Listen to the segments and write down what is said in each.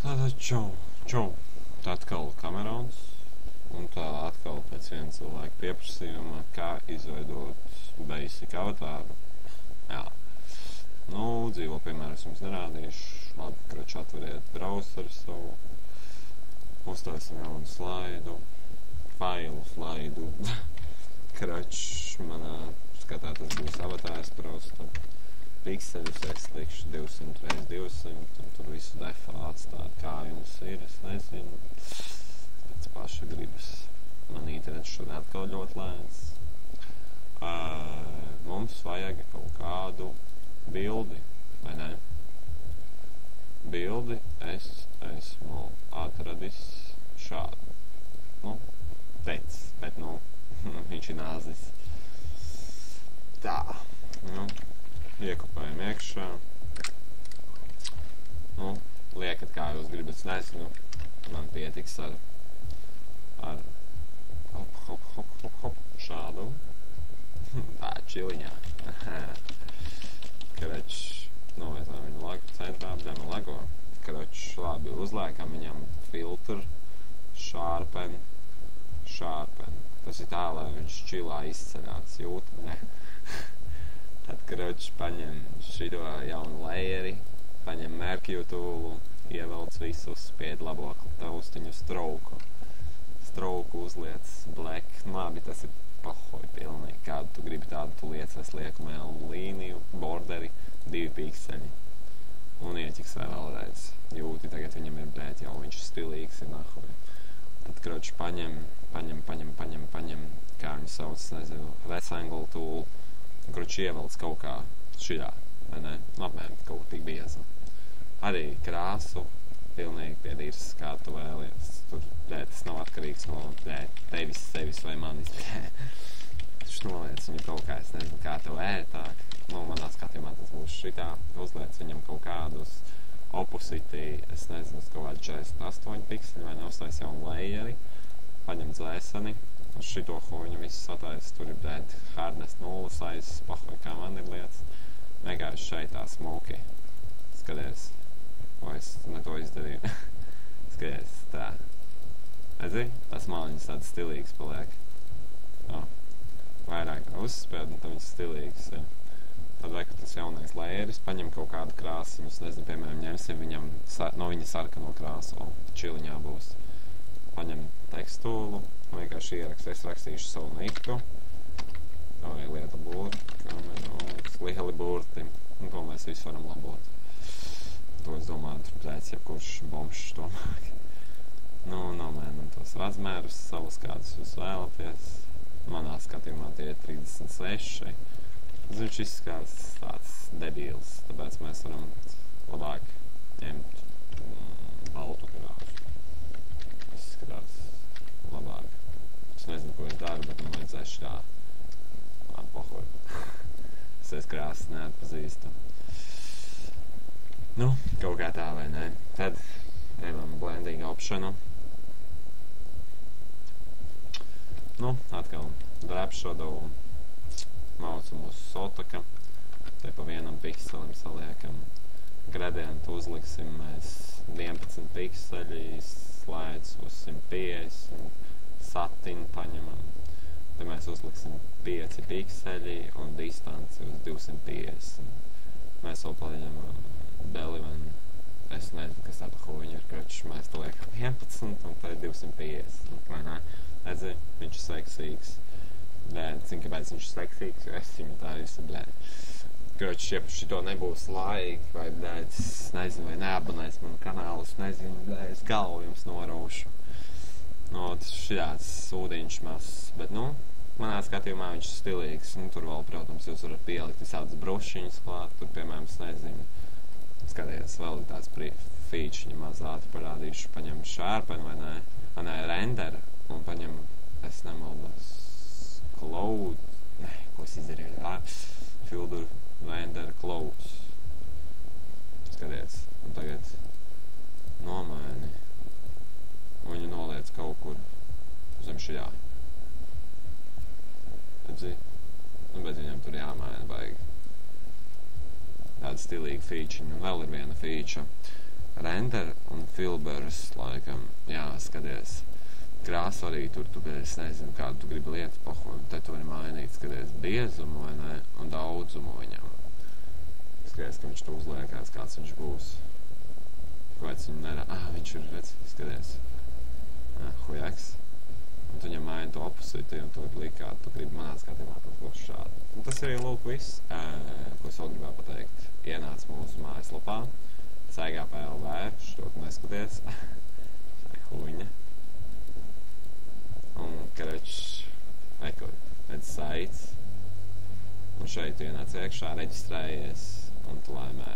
Tātad čau. Tā atkal Kamerons. Un tā atkal pēc viena cilvēka pieprasījuma, kā izveidot basic avatāru. Jā. Dzīvo piemēram es jums nerādīšu. Labi, kroči atveriet browseru savu. Uztaisim jaunu slaidu. Failu slaidu. Kroči manā skatā tas būs avatārs prosta. Pikseļus es likšu 200x200 un tur visu defā atstāt, kā jums ir, es nezinu. Pēc paša gribas. Man internets šodien atkal ļoti lēns. Mums vajag kaut kādu bildi, vai ne? Bildi es esmu atradis šādu. Bet viņš ir nāzis. Tā, iekopējam iekšā. Liekat, kā jūs gribat, es nezinu. Man pietiks ar hop, šādu. Tā, čiliņā. Krač, novietojam viņu lagu centrā, demo lago. Krač, labi, uzliekam viņam filtru, sharpen. Tas ir tā, lai viņš čilā izceļās, jūt, ne? Tad, kroč, paņem šito jaunu layeri, paņem merkju tūlu, ievelc visu, spied labo taustiņu stroku uzliec black. Labi, tas ir pohoj pilnīgi. Kādu tu gribi tādu, tu liec, es lieku melnu līniju, borderi, 2 pīkseļi. Un ieķiks vēlreiz. Jūti, tagad viņam ir blēt, jau viņš stilīgs ir nahoj. Tad, kroč, paņem, kā viņu sauc, nezinu, rectangle tool. Kroč, ievelc kaut kā šitā, vai ne? Apmēram kaut tik bieza. Arī krāsu pilnīgi piedīrs, kā tu vēlies. Tur, tas nav atkarīgs no tevis vai manis. Taču noliec viņu kaut kā, es nezinu, kā tev ērtāk. Manā skatījumā tas būs šitā. Uzliec viņam kaut kādus opacity, es nezinu, kaut kādu 48 pikseli vai neuztais jaunu layeri. Paņem dzēseni, uz šito huņu visu satais, tur ir blēt hardness 0 size, pahoj, kā man ir lietas. Vienkārši šeit tā smoky. Skaties, vai es ne to izdarīju. Skaties, tā. Redzi, tas maliņas tāds stilīgs paliek. Vairāk uzspēd, un tad viņš stilīgs, ja. Tad vajag tas jaunais layeris, paņem kaut kādu krāsu, es nezinu, piemēram, ņemsim viņam no viņa sarkano krāsu, čiliņā būs. Paņem tekstūlu, vienkārši ierakstu, es rakstīšu savu niktu, vai lieta burti, kameros, lieli burti, un to mēs visu varam labot. To es domāju, tur blēc, jebkurš bomšs to māk. Nomēnam tos razmērus savus, kādus jūs vēlaties. Manā skatījumā tie ir 36. Viņš izskatās tāds debīls, tāpēc mēs varam labāk ņemt baltu krāsu. Izskatās labāk. Es nezinu, ko es daru, bet man vajadzēs šitā. Pohoj. Es krāsas neatpazīstu. Kaut kā tā vai ne. Tad ejam blending optionu. Atkal drap shadow. Maucam uz sotaka, te pa vienam pikselim saliekam gradientu, uzliksim mēs 11 pikseļi, slides uz 150, satin paņemam, te mēs uzliksim 5 pikseļi un distanci uz 250. Mēs vēl paņemam Belivan, es nezinu, kas tā pa huņu ir, kroči, mēs te liekam 11 un te 250, vai ne? Redzi, viņš ir seksīgs. Zinu, kāpēc viņš ir seksīgs, jo es viņu tā visu, Kroči, ja šito nebūs laika, vai, es nezinu, vai neabonēs manu kanālu, es nezinu, es galvu jums noraušu. Tas šitāds sūdiņš mazs, bet, manā skatījumā viņš ir stilīgs, tur vēl, protams, jūs varat pielikt visādas brušiņas klāt, tur, piemēram, es nezinu, skaties, vēl ir tāds feature mazāti parādīšu, paņem sharpen, vai ne, render, un paņem, es nemaldos, cloud, ko es izdarīju, filter, render, clouds. Skaties, un tagad nomaini, un viņu noliec kaut kur zem šajā. Redzi? Bet viņam tur jāmaina, vajag tāda stilīga feature, un vēl ir viena feature. render un filberus, laikam, jā, skaties. Krāsu arī tur, es nezinu, kādu tu gribi lietas pahodu, te tu vari mainīt, skaties, biezumu vai ne, un daudzumu viņam. Skaties, ka viņš tu uzliekās, kāds viņš būs. Kāds viņu viņš ir, redz, skaties. Hujaks. Un tu viņam maini to opusīti, un tu vari likt, kā tu gribi manā skatījumā, tas būs šādi. Un tas arī lūk viss, ko es vēl gribēju pateikt. Ienāc mūsu mājaslapā, Saigā.lv, šo tu neskaties. Šai huņa. Un, karoči, redz saits. Un šeit tu ienāc iekšā, reģistrējies, un tu laimē.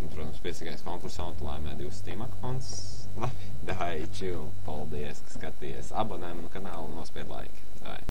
Un, protams, piesakājies konkursā, un tu laimē 2 Steam akons. Labi, dai, chill, paldies, ka skatījies. Abonē manu kanālu un nospied like. Dai.